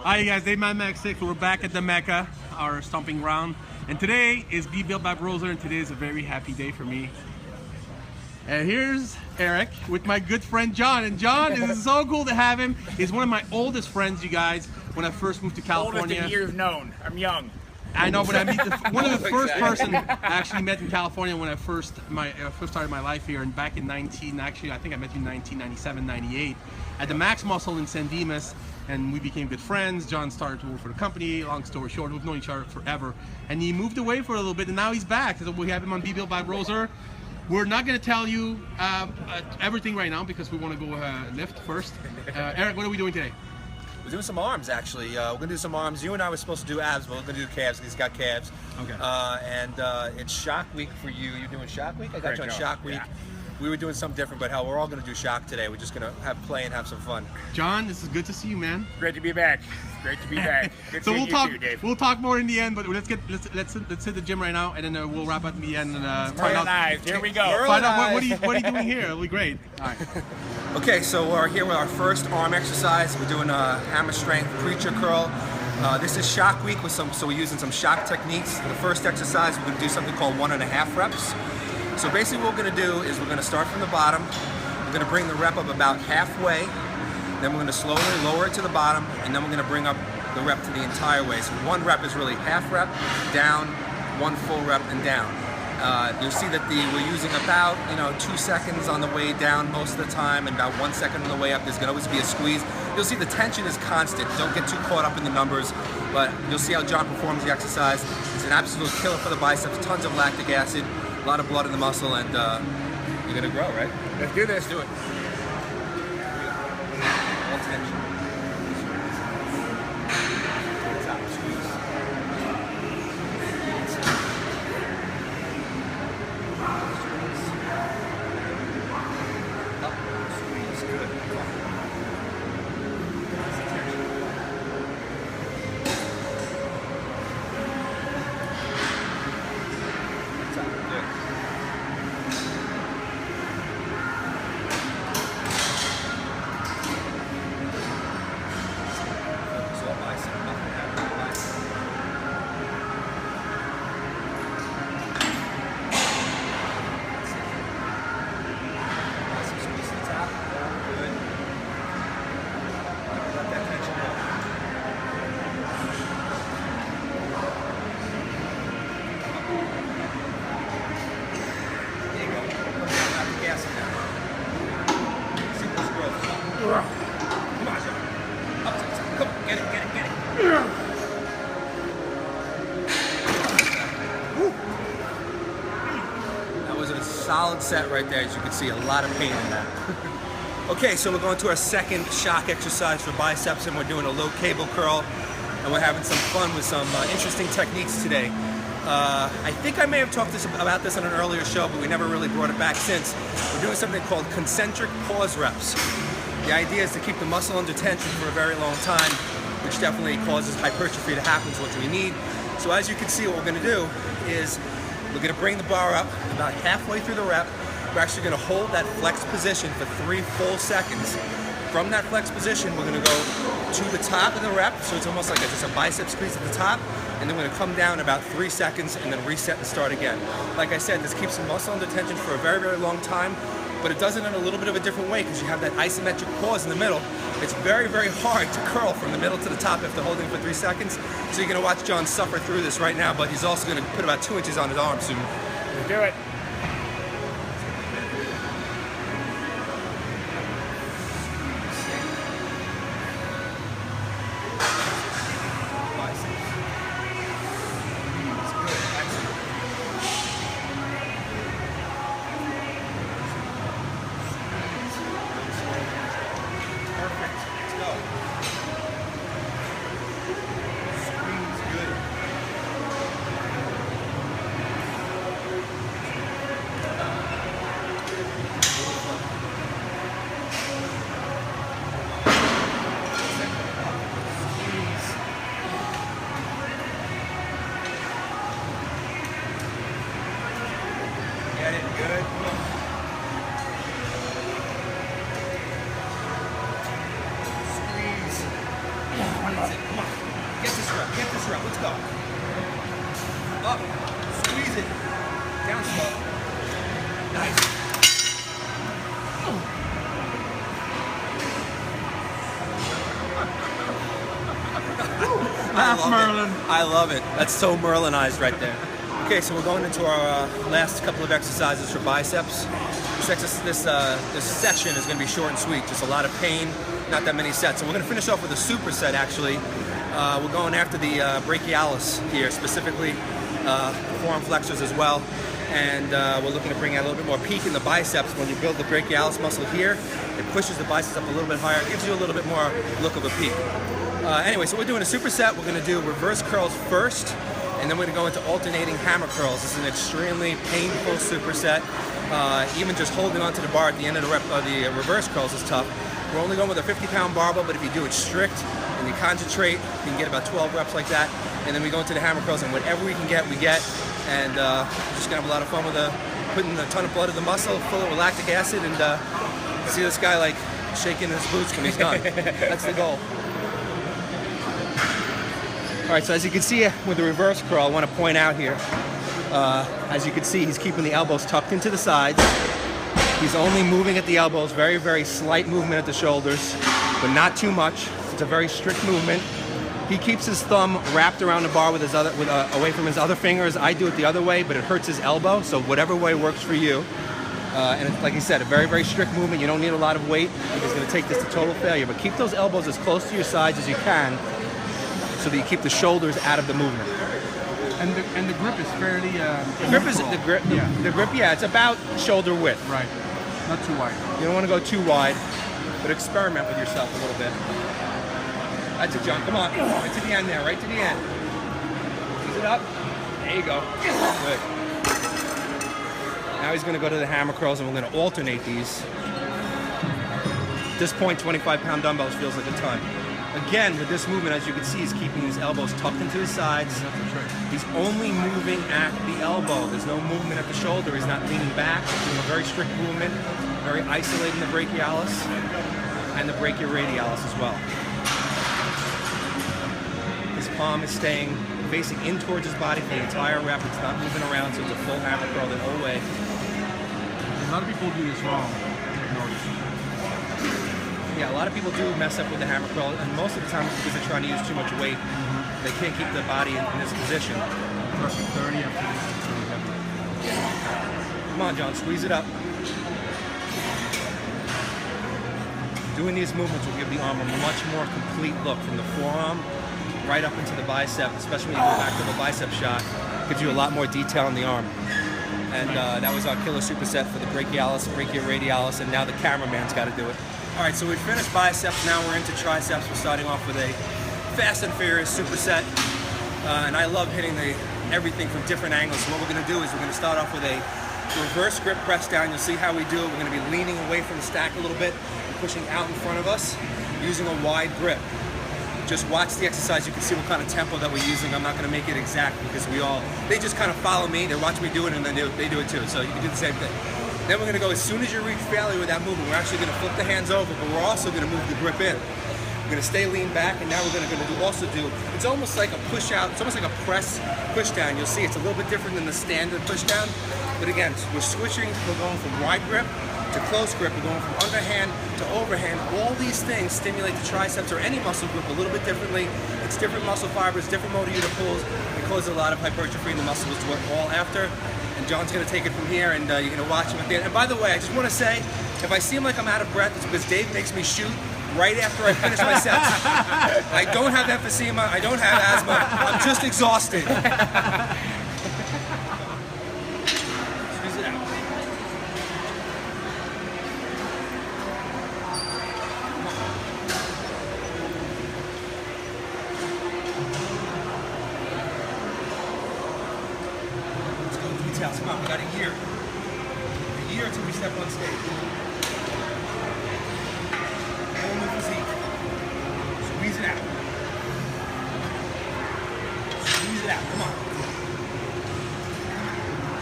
Hi guys, Dave Mad Max 6. We're back at the Mecca, our stomping ground. And today is BBBB Roser, and today is a very happy day for me. And here's Eric with my good friend John. And John, it is so cool to have him. He's one of my oldest friends, you guys, when I first moved to California. Oldest in years known. I'm young. I know, but I meet one of the first person I actually met in California when I first started my life here, and back in I think I met you in 1997, 98 at the Max Muscle in San Dimas, and we became good friends. John started to work for the company. Long story short, we've known each other forever, and he moved away for a little bit, and now he's back. So we have him on BBBB Roser. We're not going to tell you everything right now because we want to go lift first. Eric, what are we doing today? We're doing some arms, actually. We're going to do some arms. You and I were supposed to do abs, but we're going to do calves because he's got calves. Okay. It's Shock Week for you. You're doing Shock Week? I got you on Shock Week. Yeah. We were doing something different, but hell, we're all going to do Shock today. We're just going to play and have some fun. John, this is good to see you, man. Great to be back. Great to be back. Good So seeing we'll talk. you too, Dave. We'll talk more in the end, but let's hit the gym right now, and then we'll wrap up in the end and find out. Live. Here we go. Find out what are you doing here? It'll be great. All right. Okay, so we're here with our first arm exercise. We're doing a hammer strength preacher curl. This is Shock Week so we're using some shock techniques. For the first exercise, we're going to do something called 1.5 reps. So basically what we're going to do is we're going to start from the bottom. We're going to bring the rep up about halfway. Then we're going to slowly lower it to the bottom, and then we're going to bring up the rep to the entire way. So 1 rep is really half rep, down, 1 full rep, and down. You'll see that we're using about 2 seconds on the way down most of the time, and about 1 second on the way up. There's going to always be a squeeze. You'll see the tension is constant. Don't get too caught up in the numbers, but you'll see how John performs the exercise. It's an absolute killer for the biceps. Tons of lactic acid, a lot of blood in the muscle, and you're going to grow, right? Let's do this. Do it. All tension. Top, squeeze. Up, squeeze, good. Top, good. Solid set right there. As you can see, a lot of pain in that. Okay, so we're going to our second shock exercise for biceps, and we're doing a low cable curl, and we're having some fun with some interesting techniques today. I think I may have talked about this on an earlier show, but we never really brought it back since. We're doing something called concentric pause reps. The idea is to keep the muscle under tension for a very long time, which definitely causes hypertrophy to happen, which we need. So as you can see, what we're going to do is we're going to bring the bar up about halfway through the rep. We're actually going to hold that flex position for 3 full seconds. From that flex position, we're going to go to the top of the rep, so it's almost like just a bicep squeeze at the top, and then we're going to come down about 3 seconds and then reset and start again. Like I said, this keeps the muscle under tension for a very, very long time, but it does it in a little bit of a different way because you have that isometric pause in the middle. It's very, very hard to curl from the middle to the top after holding for 3 seconds. So you're going to watch John suffer through this right now, but he's also going to put about 2 inches on his arm soon. Let's do it. rep. Get this rep. Let's go. Up. Squeeze it. Down slow. Nice. I love it. That's so Merlinized right there. Okay, so we're going into our last couple of exercises for biceps. This session is going to be short and sweet. Just a lot of pain, not that many sets. And we're going to finish off with a superset, actually. We're going after the brachialis here, specifically forearm flexors as well. And we're looking to bring out a little bit more peak in the biceps. When you build the brachialis muscle here, it pushes the biceps up a little bit higher. It gives you a little bit more look of a peak. Anyway, so we're doing a superset. We're going to do reverse curls first, and then we're going to go into alternating hammer curls. This is an extremely painful superset. Even just holding onto the bar at the end of the reverse curls is tough. We're only going with a 50-pound barbell, but if you do it strict and you concentrate, you can get about 12 reps like that. And then we go into the hammer curls, and whatever we can get, we get. And we're just going to have a lot of fun with putting a ton of blood in the muscle, full of lactic acid, and see this guy like shaking his boots when he's done. That's the goal. All right, so as you can see with the reverse curl, I want to point out here, as you can see, he's keeping the elbows tucked into the sides. He's only moving at the elbows, very, very slight movement at the shoulders, but not too much. It's a very strict movement. He keeps his thumb wrapped around the bar with his away from his other fingers. I do it the other way, but it hurts his elbow, so whatever way works for you. And it's, like he said, a very, very strict movement. You don't need a lot of weight. He's going to take this to total failure, but keep those elbows as close to your sides as you can, so that you keep the shoulders out of the movement. And the grip is fairly. The grip. Yeah, it's about shoulder width. Right. Not too wide. You don't want to go too wide, but experiment with yourself a little bit. That's it, John. Come on, right to the end there. Right to the end. Ease it up. There you go. Good. Now he's going to go to the hammer curls, and we're going to alternate these. At this point, 25-pound dumbbells feels like a ton. Again, with this movement, as you can see, he's keeping his elbows tucked into his sides. He's only moving at the elbow. There's no movement at the shoulder. He's not leaning back. He's doing a very strict movement, very isolating the brachialis and the brachioradialis as well. His palm is staying facing in towards his body for the entire rep. It's not moving around, so it's a full hammer curl the whole way. A lot of people do this wrong. Yeah, a lot of people do mess up with the hammer curl, and most of the time it's because they're trying to use too much weight. They can't keep the body in this position. 30 after this. Come on, John, squeeze it up. Doing these movements will give the arm a much more complete look from the forearm right up into the bicep, especially when you go back to the bicep shot. Gives you a lot more detail on the arm. And that was our killer superset for the brachialis, brachioradialis, and now the cameraman's got to do it. All right, so we finished biceps. Now we're into triceps. We're starting off with a fast and furious superset, and I love hitting everything from different angles. So what we're going to do is we're going to start off with a reverse grip press down. You'll see how we do it. We're going to be leaning away from the stack a little bit and pushing out in front of us using a wide grip. Just watch the exercise. You can see what kind of tempo that we're using. I'm not going to make it exact because they just kind of follow me. They watch me do it, and then they do it too. So you can do the same thing. Then we're going to go, as soon as you reach failure with that movement, we're actually going to flip the hands over, but we're also going to move the grip in. We're going to stay lean back, and now we're going to also do, it's almost like a push out, it's almost like a press push down. You'll see it's a little bit different than the standard push down. But again, we're switching, we're going from wide grip to close grip, we're going from underhand to overhand. All these things stimulate the triceps or any muscle group a little bit differently. It's different muscle fibers, different motor unit pulls. It causes a lot of hypertrophy in the muscles, which we're all after. And John's going to take it from here, and you're going to watch him at the end. And by the way, I just want to say, if I seem like I'm out of breath, it's because Dave makes me shoot right after I finish my sets. I don't have emphysema, I don't have asthma, I'm just exhausted. Squeeze it out. Come on, we got a year. A year until we step on stage. Whole new physique. Squeeze it out. Squeeze it out. Come on.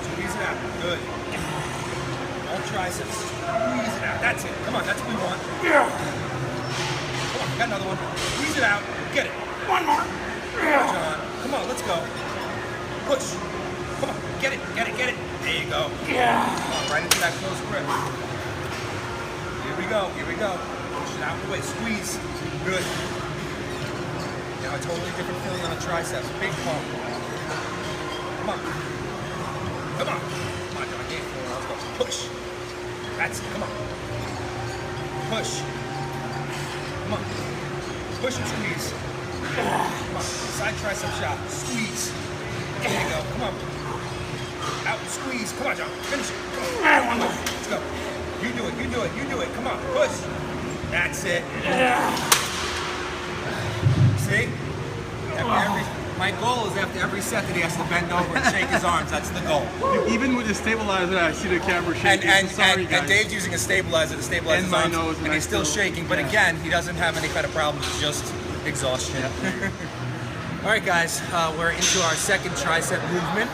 Squeeze it out. Good. All triceps. Squeeze it out. That's it. Come on, that's what we want. Come on, we got another one. Squeeze it out. Get it. One more. John. Come on, let's go. Push. Come on, get it. There you go. Yeah. Come on, right into that close grip. Here we go. Push it out the way. Squeeze. Good. Now a totally different feeling on the triceps. Big pump. Come on. Come on, John. Let's go. Push. That's it. Come on. Push. Come on. Push and squeeze. Come on. Side tricep shot. Squeeze. There you go. Come on. Out. Squeeze. Come on, John. Finish it. Come on. Let's go. You do it. Come on. Push. That's it. See? My goal is after every set that he has to bend over and shake his arms. That's the goal. Even with the stabilizer, I see the camera shaking. And Dave's using a stabilizer to stabilize his arms, nose, and he's still shaking. But again, he doesn't have any kind of problems. It's just exhaustion. All right, guys, we're into our second tricep movement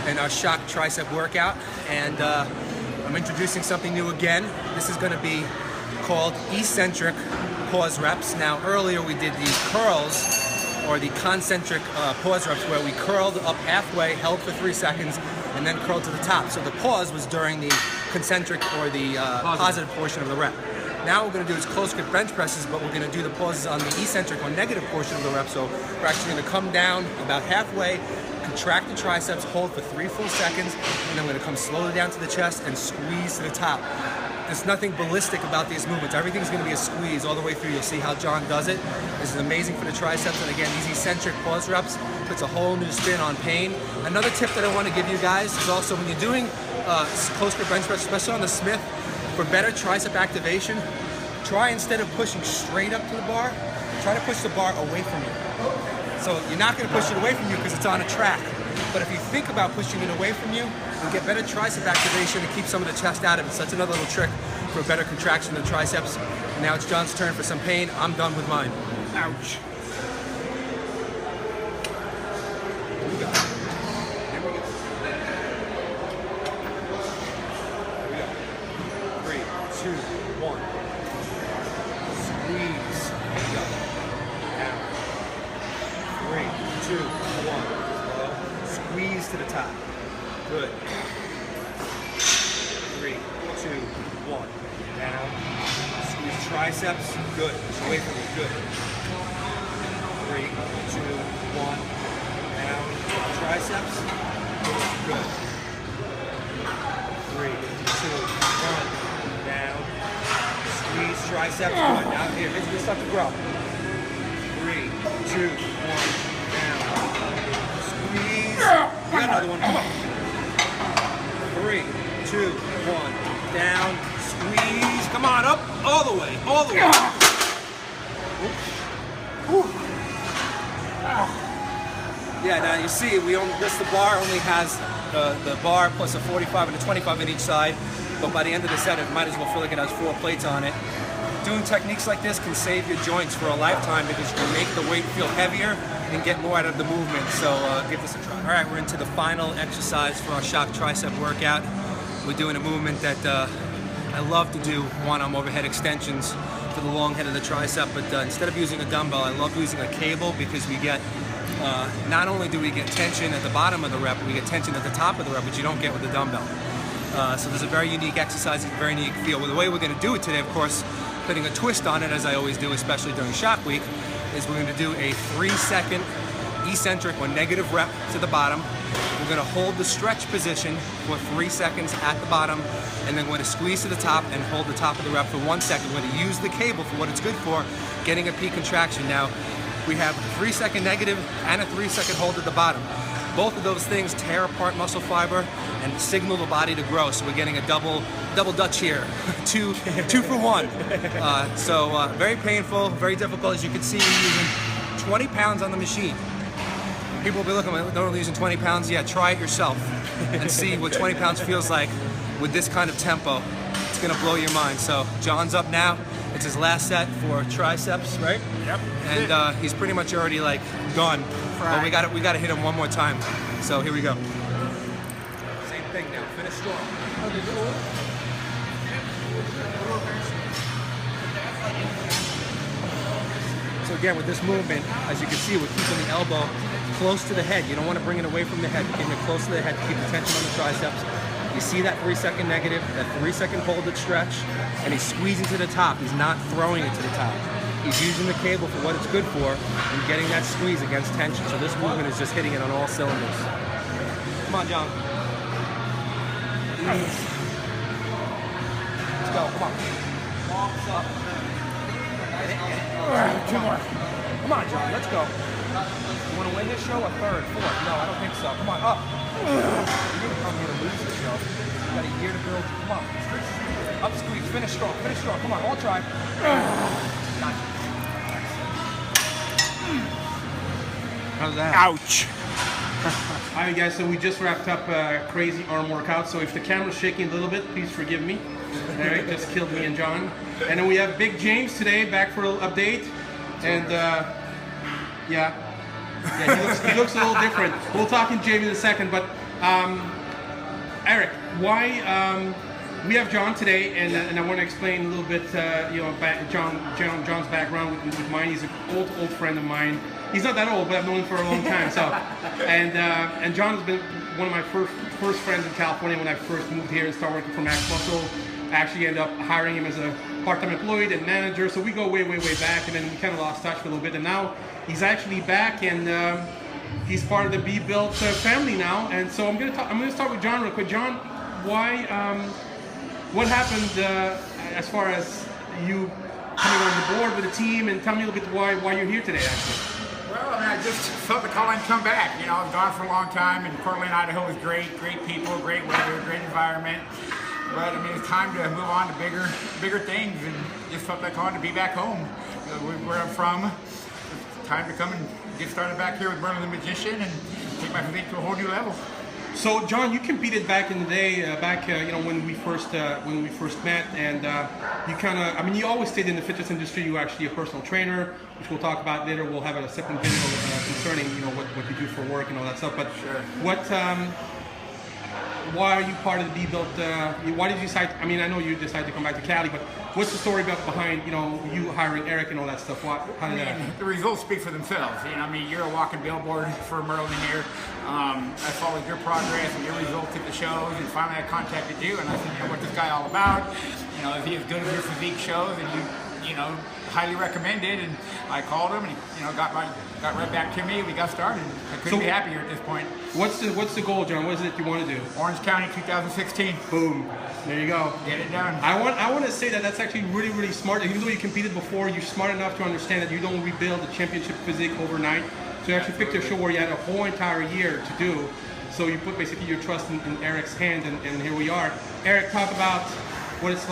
and our shock tricep workout. And I'm introducing something new again. This is going to be called eccentric pause reps. Now, earlier we did the curls, or the concentric pause reps, where we curled up halfway, held for 3 seconds, and then curled to the top. So the pause was during the concentric or the positive portion of the rep. Now what we're going to do is close grip bench presses, but we're going to do the pauses on the eccentric or negative portion of the rep. So we're actually going to come down about halfway, contract the triceps, hold for 3 full seconds, and then we're going to come slowly down to the chest and squeeze to the top. There's nothing ballistic about these movements. Everything's going to be a squeeze all the way through. You'll see how John does it. This is amazing for the triceps. And again, these eccentric pause reps puts a whole new spin on pain. Another tip that I want to give you guys is also when you're doing close grip bench press, especially on the Smith, for better tricep activation, try, instead of pushing straight up to the bar, try to push the bar away from you. So you're not going to push it away from you because it's on a track. But if you think about pushing it away from you, you'll get better tricep activation and keep some of the chest out of it. So that's another little trick for better contraction of the triceps. And now it's John's turn for some pain. I'm done with mine. Ouch. Here we go. Here we go. Here we go. 3, 2, 1. Squeeze. Here we go. Down. 3, 2, 1. Squeeze to the top. Good. 3, 2, 1. Down. Squeeze triceps. Good. Away from me. Good. 3, 2, 1. Down. Triceps. Good. 3, 2, 1. Down. Squeeze triceps. Good. Now here's where you start to grow. 3, 2, 1. You got another one. Come on. 3, 2, 1. Down. Squeeze. Come on. Up. All the way. All the way. Yeah, now you see, the bar only has the bar plus a 45 and a 25 in each side. But by the end of the set, it might as well feel like it has 4 plates on it. Doing techniques like this can save your joints for a lifetime because you can make the weight feel heavier and get more out of the movement. So give this a try. All right, we're into the final exercise for our shock tricep workout. We're doing a movement that I love to do, one-arm overhead extensions for the long head of the tricep, but instead of using a dumbbell, I love using a cable because we get, not only do we get tension at the bottom of the rep, we get tension at the top of the rep, which you don't get with the dumbbell. So there's a very unique exercise, a very unique feel. Well, the way we're going to do it today, of course, putting a twist on it, as I always do, especially during shock week, is we're going to do a 3-second eccentric or negative rep to the bottom. We're going to hold the stretch position for 3 seconds at the bottom, and then we're going to squeeze to the top and hold the top of the rep for 1 second. We're going to use the cable for what it's good for, getting a peak contraction. Now, we have a 3-second negative and a 3-second hold at the bottom. Both of those things tear apart muscle fiber and signal the body to grow. So we're getting a double Dutch here, two for one. So very painful, very difficult. As you can see, we're using 20 pounds on the machine. People will be looking, they're only using 20 pounds. Yeah, try it yourself and see what 20 pounds feels like with this kind of tempo. It's gonna blow your mind. So John's up now. It's his last set for triceps, right? Yep. And he's pretty much already like gone. But we got to hit him one more time. So here we go. Same thing now. Finish strong. So again, with this movement, as you can see, we're keeping the elbow close to the head. You don't want to bring it away from the head. You're keeping it close to the head to keep the tension on the triceps. You see that 3-second negative, that 3-second hold and stretch, and he's squeezing to the top. He's not throwing it to the top. He's using the cable for what it's good for and getting that squeeze against tension. So this movement is just hitting it on all cylinders. Come on, John. Let's go, come on. Walks up. Two more. Come on, John, let's go. You want to win this show or third, fourth? No, I don't think so. Come on, up. You're going to come here to lose this show. You got a year to build. Come on. Up squeeze. Finish strong. Finish strong. Come on, all try. Gotcha. How's that? Ouch. All right, guys, so we just wrapped up a crazy arm workout. So if the camera's shaking a little bit, please forgive me. Eric just killed me and John. And then we have Big James today back for an update. And yeah, he looks a little different. We'll talk in Jamie in a second. But Eric, why we have John today, and I want to explain a little bit, John's background with mine. He's an old friend of mine. He's not that old, but I've known him for a long time. So, and John has been one of my first friends in California when I first moved here and started working for Max Muscle. I actually ended up hiring him as a part-time employee and manager. So we go way back, and then we kind of lost touch for a little bit. And now he's actually back, and he's part of the B-Built family now. And so I'm gonna start with John real quick. John, why? What happened as far as you coming on the board with the team, and tell me a little bit why you're here today, actually. Well, I mean, I just felt the calling come back. You know, I've gone for a long time, and Coeur d'Alene, Idaho was great people, great weather, great environment. But I mean, it's time to move on to bigger things, and just felt that calling to be back home, where I'm from. It's time to come and get started back here with Merlin the Magician and take my physique to a whole new level. So, John, you competed back in the day, when we first met, and you kind of, I mean, you always stayed in the fitness industry. You were actually a personal trainer, which we'll talk about later. We'll have a separate video concerning, what you do for work and all that stuff. But sure. Why are you part of the B-Built? Why did you decide? I mean, I know you decided to come back to Cali, but what's the story behind, you hiring Eric and all that stuff? How did that? The results speak for themselves. I mean, you're a walking billboard for Merlin here. I followed your progress and your results at the shows, and finally I contacted you, and I said, what's this guy all about? Is he as good as your physique shows? And you highly recommended, and I called him, and he, got right back to me. We got started. I couldn't be happier at this point. What's the goal, John? What is it you want to do? Orange County 2016. Boom. There you go. Get it done. I want to say that's actually really smart. Even though you competed before, you're smart enough to understand that you don't rebuild a championship physique overnight. So you actually picked a show where you had a whole entire year to do. So you put basically your trust in Eric's hand, and here we are. Eric, talk about what it's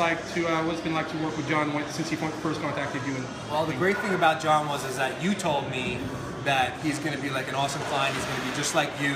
been like to work with John since he first contacted you. Well, the great thing about John is that you told me that he's going to be like an awesome client. He's going to be just like you.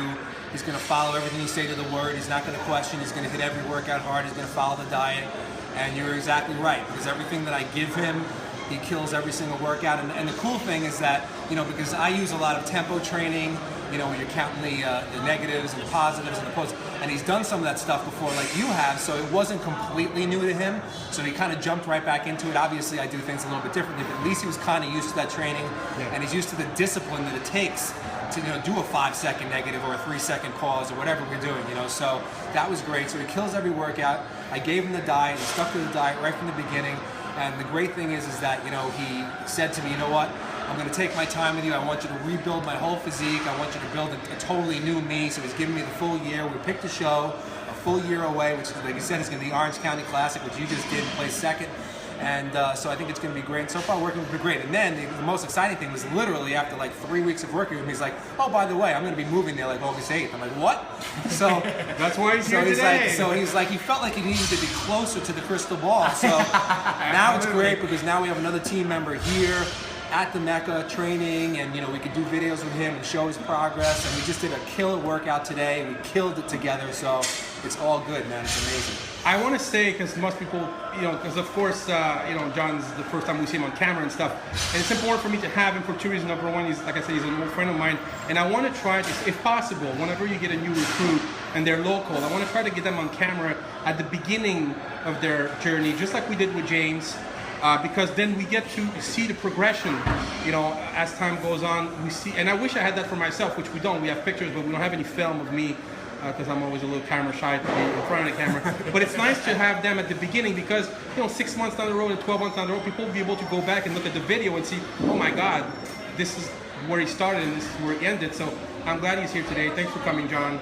He's going to follow everything you say to the word. He's not going to question. He's going to hit every workout hard. He's going to follow the diet. And you're exactly right, because everything that I give him, he kills every single workout. And the cool thing is that, because I use a lot of tempo training, where you're counting the negatives and the positives and the pros. And he's done some of that stuff before like you have, so it wasn't completely new to him. So he kind of jumped right back into it. Obviously, I do things a little bit differently, but at least he was kind of used to that training, and he's used to the discipline that it takes to do a 5-second negative or a 3-second pause or whatever we're doing, So that was great. So he kills every workout. I gave him the diet. He stuck to the diet right from the beginning. And the great thing is that, he said to me, what? I'm going to take my time with you. I want you to rebuild my whole physique. I want you to build a totally new me. So he's giving me the full year. We picked a show a full year away, which, like you said, is going to be the Orange County Classic, which you just did and placed second. And so I think it's going to be great. And so far, working with him great. And then the most exciting thing was literally after like 3 weeks of working with him, he's like, "Oh, by the way, I'm going to be moving there like August 8th." I'm like, "What?" So that's why he's here today. He's like, he felt like he needed to be closer to the crystal ball. So now it's great because now we have another team member here at the Mecca training, and we could do videos with him and show his progress. And we just did a killer workout today. We killed it together. So it's all good, man. It's amazing. I want to say, because most people, because of course, John's the first time we see him on camera and stuff, and it's important for me to have him for two reasons. Number one, he's, like I said, he's an old friend of mine, and I want to try to, if possible, whenever you get a new recruit and they're local, I want to try to get them on camera at the beginning of their journey, just like we did with James. because then we get to see the progression, you know, as time goes on. We see, and I wish I had that for myself, which we don't. We have pictures, but we don't have any film of me because I'm always a little camera shy to be in front of the camera. But it's nice to have them at the beginning because, you know, 6 months down the road and 12 months down the road, people will be able to go back and look at the video and see, oh my God, this is where he started and this is where he ended. So I'm glad he's here today. Thanks for coming, John.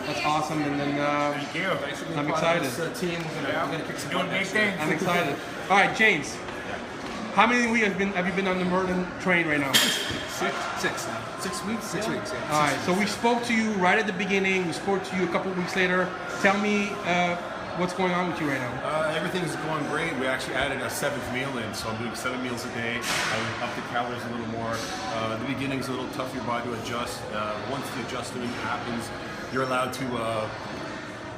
That's awesome. And then thank you. I'm excited. Team, we're gonna kick some Doing big things. I'm excited. All right, James. How many weeks have you been on the Merlin train right now? 6 weeks. 6 weeks. Yeah. All right. So we spoke to you right at the beginning. We spoke to you a couple of weeks later. Tell me what's going on with you right now. Everything's going great. We actually added a 7th meal in, so I'm doing 7 meals a day. I up the calories a little more. The beginning's a little tough for your body to adjust. Once the adjustment happens, you're allowed to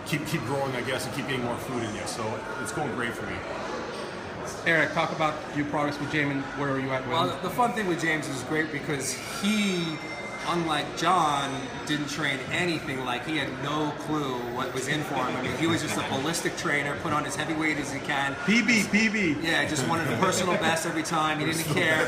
keep growing, I guess, and keep getting more food in you. So it's going great for me. Eric, talk about your progress with James and where are you at with him? Well, the fun thing with James is great because he, unlike John, didn't train anything. Like, he had no clue what was in for him. I mean, he was just a ballistic trainer, put on as heavy weight as he can. PB. Yeah, just wanted a personal best every time. He didn't care.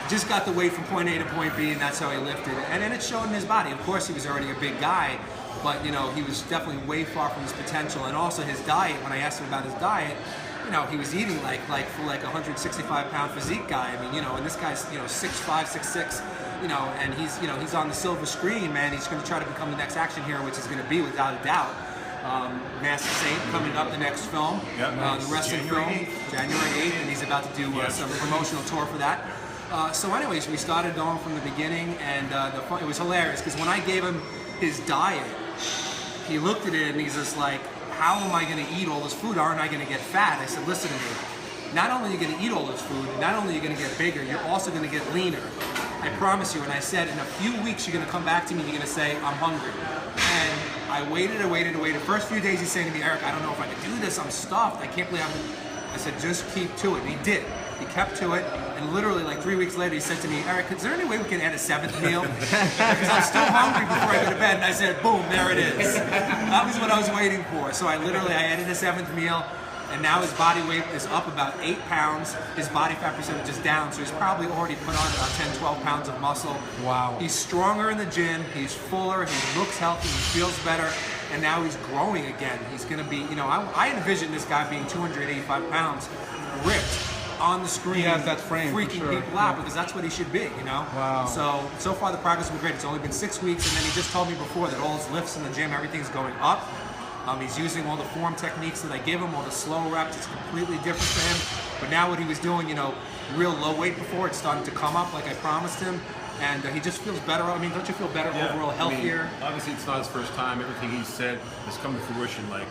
Just got the weight from point A to point B, and that's how he lifted. And then it showed in his body. Of course, he was already a big guy, but, you know, he was definitely way far from his potential. And also his diet, when I asked him about his diet, you know, he was eating like for like a 165-pound physique guy. I mean, you know, and this guy's, you know, 6'5", 6'6", you know, and he's, you know, he's on the silver screen, man. He's going to try to become the next action hero, which is going to be, without a doubt, Masked Saint coming up, the next film, the wrestling film, January 8th, and he's about to do some promotional tour for that. So anyways, we started going from the beginning, and it was hilarious because when I gave him his diet, he looked at it and he's just like, how am I going to eat all this food? Aren't I going to get fat? I said, listen to me. Not only are you going to eat all this food, not only are you going to get bigger, you're also going to get leaner. I promise you. And I said, in a few weeks, you're going to come back to me and you're going to say, I'm hungry. And I waited. First few days, he's saying to me, Eric, I don't know if I can do this. I'm stuffed. I can't believe I said, just keep to it. And he did. He kept to it. And literally, like 3 weeks later, he said to me, Eric, is there any way we can add a 7th meal? Because I'm still hungry before I go to bed. And I said, boom, there it is. That was what I was waiting for. So I added a 7th meal. And now his body weight is up about 8 pounds. His body fat percentage is down, so he's probably already put on about 10, 12 pounds of muscle. Wow. He's stronger in the gym, he's fuller, he looks healthy, he feels better, and now he's growing again. He's gonna be, you know, I envision this guy being 285 pounds, ripped, on the screen. He has that frame, freaking for sure. people out, because that's what he should be, you know? Wow. So far the progress has been great. It's only been 6 weeks, and then he just told me before that all his lifts in the gym, everything's going up. He's using all the form techniques that I give him, all the slow reps. It's completely different for him. But now what he was doing, you know, real low weight before, it's starting to come up like I promised him. And he just feels better. I mean, don't you feel better overall, healthier? I mean, obviously, it's not his first time. Everything he said has come to fruition. Like,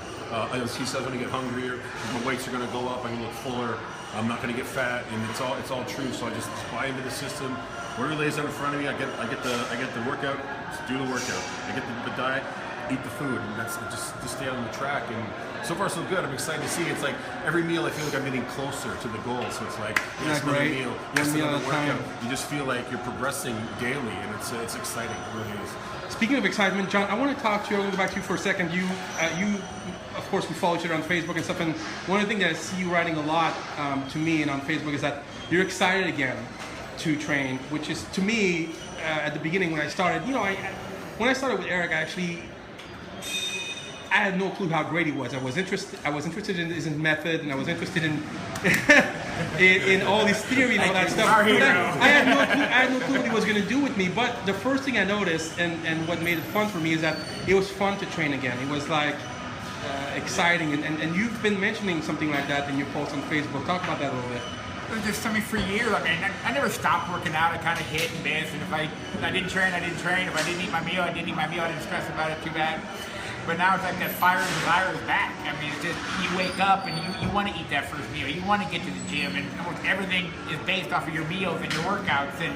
as he says, I'm going to get hungrier. My weights are going to go up. I'm going to look fuller. I'm not going to get fat, and it's all true. So I just buy into the system. Whatever he lays out in front of me, I get the workout. Just do the workout. I get the diet. Eat the food, and that's just stay on the track. And so far so good. I'm excited to see. It's like every meal I feel like I'm getting closer to the goal. So it's like yes, another meal, yes, another workout. You just feel like you're progressing daily, and it's exciting. It really is. Speaking of excitement, John, I want to talk to you. I want to go back to you for a second. You, of course, we follow each other on Facebook and stuff. And one of the things that I see you writing a lot to me and on Facebook is that you're excited again to train, which is to me at the beginning when I started. You know, when I started with Eric, I had no clue how great he was. I was interested in his method, and I was interested in in all his theory and all that stuff. But I had no clue what he was going to do with me. But the first thing I noticed, and what made it fun for me, is that it was fun to train again. It was like exciting, and you've been mentioning something like that in your posts on Facebook. Talk about that a little bit. It was just something for years. I mean, I never stopped working out. I kind of hit and miss, and if I didn't train, I didn't train. If I didn't eat my meal, I didn't eat my meal. I didn't stress about it too bad. But now it's like that fire and desire is back. I mean, it's just, you wake up and you want to eat that first meal. You want to get to the gym, and almost everything is based off of your meals and your workouts, and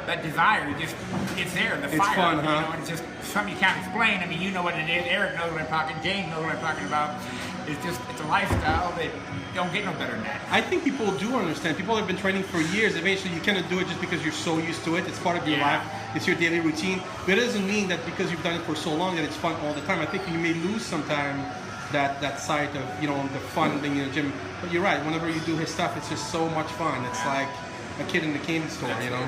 that desire, it's there, the fire. It's fun, you know, it's just something you can't explain. I mean, you know what it is. Eric knows what I'm talking. James knows what I'm talking about. It's a lifestyle that don't get no better than that. I think people do understand. People have been training for years. Eventually, you cannot do it just because you're so used to it. It's part of your life. It's your daily routine. But it doesn't mean that because you've done it for so long that it's fun all the time. I think you may lose some time that side of, you know, the fun thing in the gym. But you're right. Whenever you do his stuff, it's just so much fun. It's like a kid in the candy store, you know.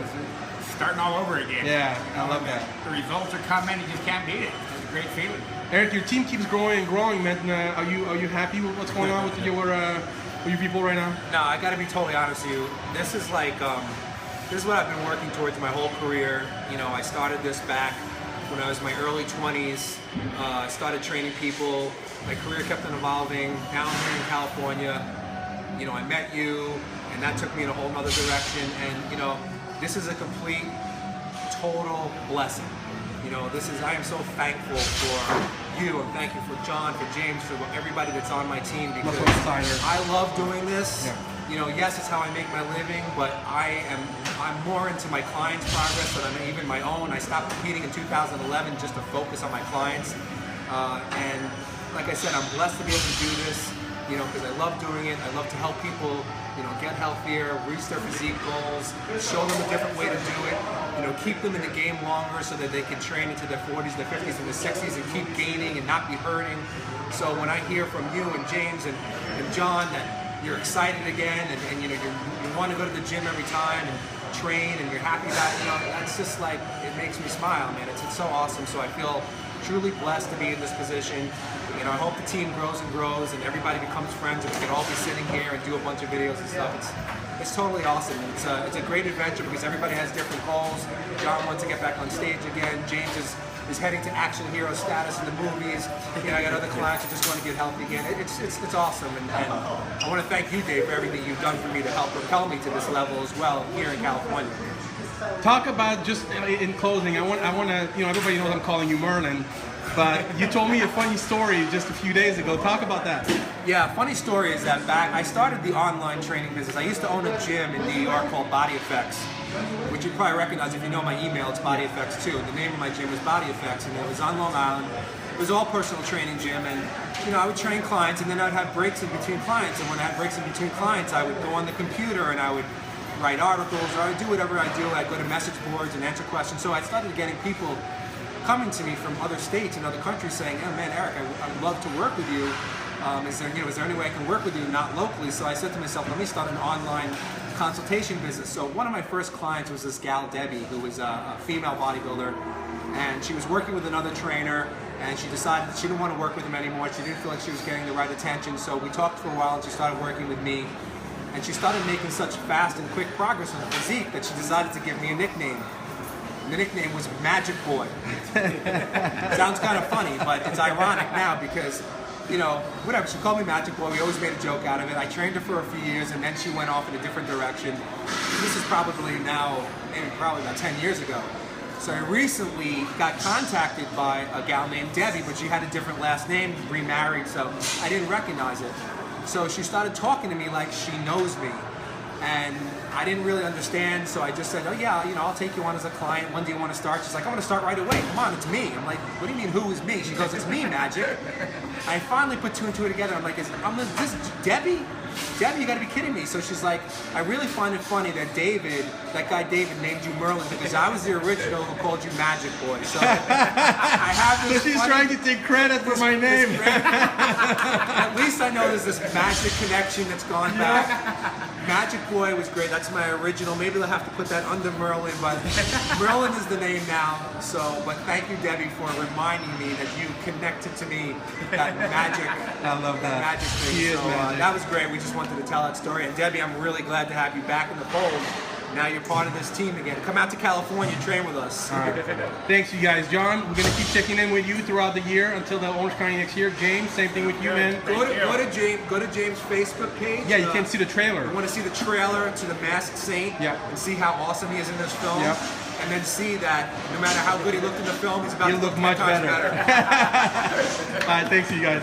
Starting all over again. Yeah, I love that. The results are coming. You just can't beat it. It's a great feeling. Eric, your team keeps growing and growing, man. Are you happy with what's going on with your people right now? No, I got to be totally honest with you. This is like this is what I've been working towards my whole career. You know, I started this back when I was in my early 20s. I started training people. My career kept on evolving. Now I'm here in California. You know, I met you, and that took me in a whole other direction. And you know, this is a complete, total blessing. You know, I am so thankful for you, and thank you for John, for James, for everybody that's on my team, because I love doing this. Yeah. You know, yes, it's how I make my living, but I'm more into my clients' progress than I'm even my own. I stopped competing in 2011 just to focus on my clients. And like I said, I'm blessed to be able to do this, you know, because I love doing it. I love to help people, you know, get healthier, reach their physique goals, show them a different way to do it, you know, keep them in the game longer so that they can train into their 40s, their 50s, and their 60s and keep gaining and not be hurting. So when I hear from you and James and John that you're excited again and you know, you want to go to the gym every time and train and you're happy about it, you know, that's just like, it makes me smile, man. It's so awesome. So I feel truly blessed to be in this position. You know, I hope the team grows and grows and everybody becomes friends and we can all be sitting here and do a bunch of videos and stuff. It's totally awesome. It's a great adventure because everybody has different goals. John wants to get back on stage again. James is heading to action hero status in the movies. You know, I got other clients who just want to get healthy again. It's awesome. And I want to thank you, Dave, for everything you've done for me to help propel me to this level as well here in California. Talk about, just in closing, I want to, you know, everybody knows I'm calling you Merlin, but you told me a funny story just a few days ago. Talk about that. Yeah, funny story is that I started the online training business. I used to own a gym in New York called Body Effects, which you probably recognize if you know my email. It's Body Effects too. The name of my gym was Body Effects, and it was on Long Island. It was all personal training gym, and you know, I would train clients, and then I'd have breaks in between clients. And when I had breaks in between clients, I would go on the computer and I would write articles, or I would do whatever I do. I'd go to message boards and answer questions. So I started getting people coming to me from other states and other countries saying, "Oh man, Eric, I'd love to work with you. Is there any way I can work with you, not locally?" So I said to myself, let me start an online consultation business. So one of my first clients was this gal, Debbie, who was a female bodybuilder, and she was working with another trainer, and she decided that she didn't want to work with him anymore. She didn't feel like she was getting the right attention. So we talked for a while, and she started working with me. And she started making such fast and quick progress with her physique that she decided to give me a nickname. And the nickname was Magic Boy. Sounds kind of funny, but it's ironic now because, you know, whatever, she called me Magic Boy. We always made a joke out of it. I trained her for a few years, and then she went off in a different direction. This is probably about 10 years ago. So I recently got contacted by a gal named Debbie, but she had a different last name, remarried, so I didn't recognize it. So she started talking to me like she knows me, and I didn't really understand, so I just said, "Oh yeah, you know, I'll take you on as a client. When do you want to start?" She's like, "I want to start right away. Come on, it's me." I'm like, "What do you mean, who is me?" She goes, "It's me, Magic." I finally put two and two together. I'm like, "Is this Debbie? Debbie, you gotta be kidding me." So she's like, "I really find it funny that that guy David named you Merlin because I was the original who called you Magic Boy." So I have this. So she's trying to take credit for my name. At least I know there's this magic connection that's gone back. Magic Boy was great. That's my original. Maybe they'll have to put that under Merlin, but Merlin is the name now. So, but thank you, Debbie, for reminding me that you connected to me that magic. I love that. Magic thing. He is magic. That was great. We just wanted to tell that story. And Debbie, I'm really glad to have you back in the fold. Now you're part of this team again. Come out to California, train with us. All right. Thanks, you guys. John, we're going to keep checking in with you throughout the year until the Orange County next year. James, same thing with you, man. Go to James' Facebook page. Yeah, you can see the trailer. You want to see the trailer to The Masked Saint and see how awesome he is in this film. Yep. And then see that no matter how good he looked in the film, he's about to look much 10 times better. All right, thanks, you guys.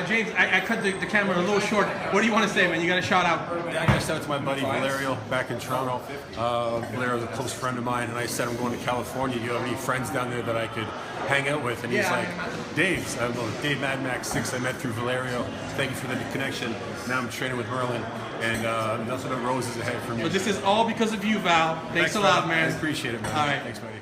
James, I cut the camera a little short. What do you want to say, man? You got a shout out. I got to shout out to my buddy Valerio back in Toronto. Valerio's a close friend of mine, and I said I'm going to California. Do you have any friends down there that I could hang out with? And he's like, Dave Mad Max 6 I met through Valerio. Thank you for the connection. Now I'm training with Merlin, and nothing but roses ahead for me. So this is all because of you, Val. Thanks a lot, man. I appreciate it, man. All right. Thanks, man.